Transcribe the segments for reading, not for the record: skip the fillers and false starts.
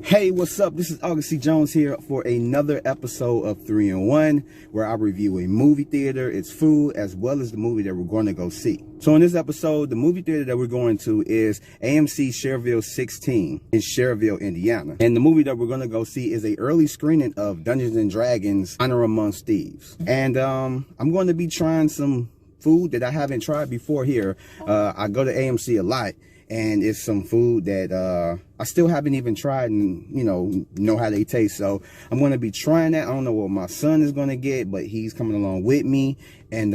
Hey, what's up? This is August C. Jones here for another episode of 3-in-1, where I review a movie theater, its food, as well as the movie that we're going to go see. So in this episode, the movie theater that we're going to is AMC Showplace 16 in Schererville, Indiana. And the movie that we're going to go see is a early screening of Dungeons and Dragons Honor Amongst Thieves. And I'm going to be trying some food that I haven't tried before here. I go to AMC a lot. And it's some food that I still haven't even tried and, know how they taste. So I'm going to be trying that. I don't know what my son is going to get, but he's coming along with me. And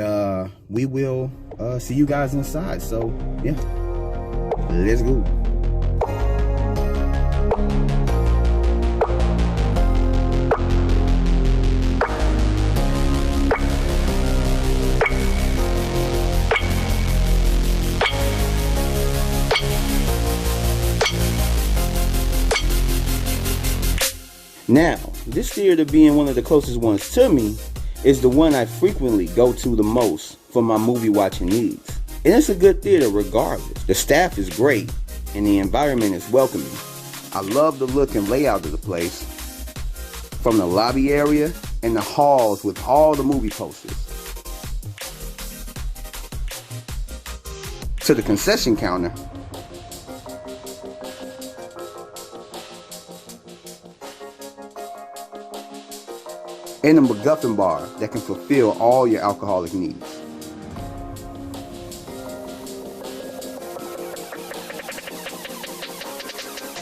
we will see you guys inside. So, yeah, let's go. Now, this theater being one of the closest ones to me is the one I frequently go to the most for my movie watching needs. And it's a good theater regardless. The staff is great and the environment is welcoming. I love the look and layout of the place, from the lobby area and the halls with all the movie posters, to the concession counter, and a MacGuffin bar that can fulfill all your alcoholic needs.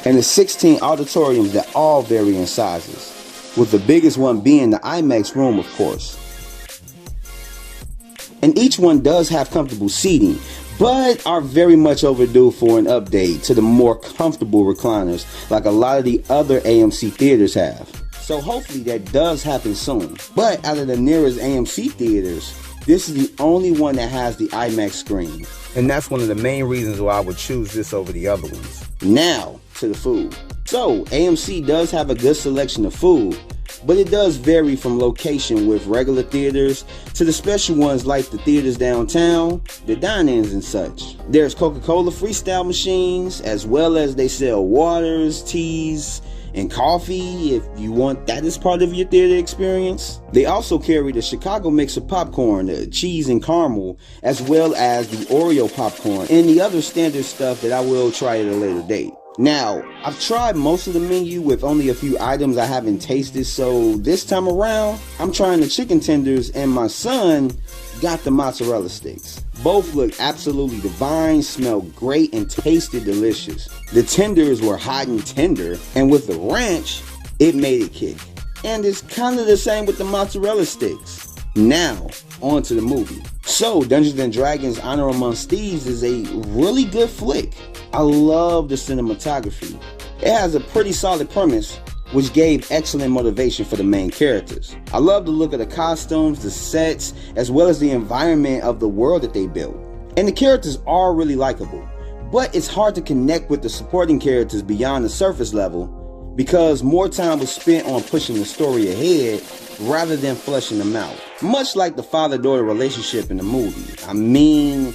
And the 16 auditoriums that all vary in sizes, with the biggest one being the IMAX room, of course. And each one does have comfortable seating, but are very much overdue for an update to the more comfortable recliners like a lot of the other AMC theaters have. So hopefully that does happen soon. But out of the nearest AMC theaters, this is the only one that has the IMAX screen. And that's one of the main reasons why I would choose this over the other ones. Now, to the food. So, AMC does have a good selection of food, but it does vary from location, with regular theaters to the special ones like the theaters downtown, the dine-ins and such. There's Coca-Cola freestyle machines, as well as they sell waters, teas, and coffee if you want that as part of your theater experience. They also carry the Chicago mix of popcorn, the cheese and caramel, as well as the Oreo popcorn and the other standard stuff that I will try at a later date. Now, I've tried most of the menu with only a few items I haven't tasted, so this time around, I'm trying the chicken tenders and my son got the mozzarella sticks. Both look absolutely divine, smell great, and tasted delicious. The tenders were hot and tender, and with the ranch, it made it kick. And it's kind of the same with the mozzarella sticks. Now, on to the movie. So, Dungeons and Dragons Honor Amongst Thieves is a really good flick. I love the cinematography. It has a pretty solid premise, which gave excellent motivation for the main characters. I love the look of the costumes, the sets, as well as the environment of the world that they built. And the characters are really likable, but it's hard to connect with the supporting characters beyond the surface level because more time was spent on pushing the story ahead rather than fleshing them out. Much like the father-daughter relationship in the movie. I mean,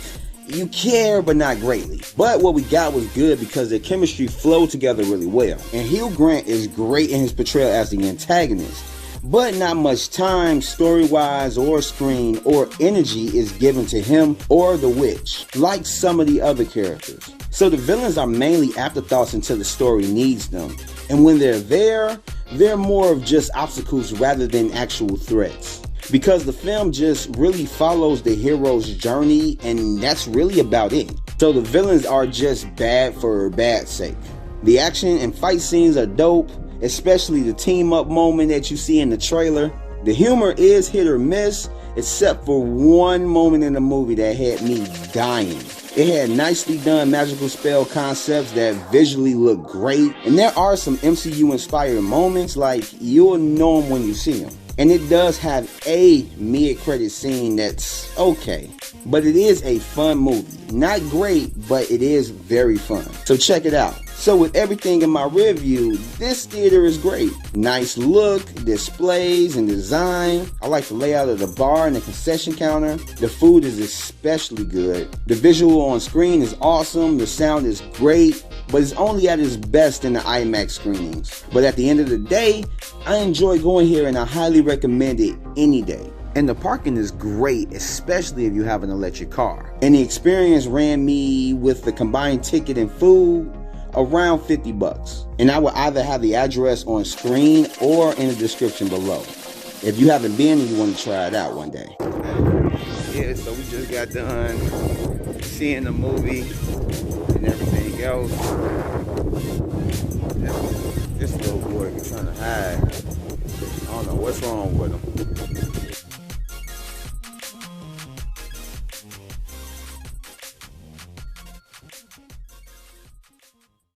you care, but not greatly. But what we got was good because their chemistry flowed together really well. And Hugh Grant is great in his portrayal as the antagonist, but not much time, story-wise or screen or energy is given to him or the witch, like some of the other characters. So the villains are mainly afterthoughts until the story needs them. And when they're there, they're more of just obstacles rather than actual threats. Because the film just really follows the hero's journey, and that's really about it. So the villains are just bad for bad's sake. The action and fight scenes are dope, especially the team up moment that you see in the trailer. The humor is hit or miss, except for one moment in the movie that had me dying. It had nicely done magical spell concepts that visually look great, and there are some MCU inspired moments, like you'll know them when you see them. And it does have a mid-credit scene that's okay. But it is a fun movie. Not great, but it is very fun. So check it out. So with everything in my review, this theater is great. Nice look, displays, and design. I like the layout of the bar and the concession counter. The food is especially good. The visual on screen is awesome. The sound is great. but it's only at its best in the IMAX screenings. But at the end of the day, I enjoy going here and I highly recommend it any day. And the parking is great, especially if you have an electric car. And the experience ran me, with the combined ticket and food, around 50 bucks. And I will either have the address on screen or in the description below, if you haven't been and you want to try it out one day. Yeah, so we just got done seeing the movie and everything else. This little boy is trying to hide. I don't know what's wrong with him.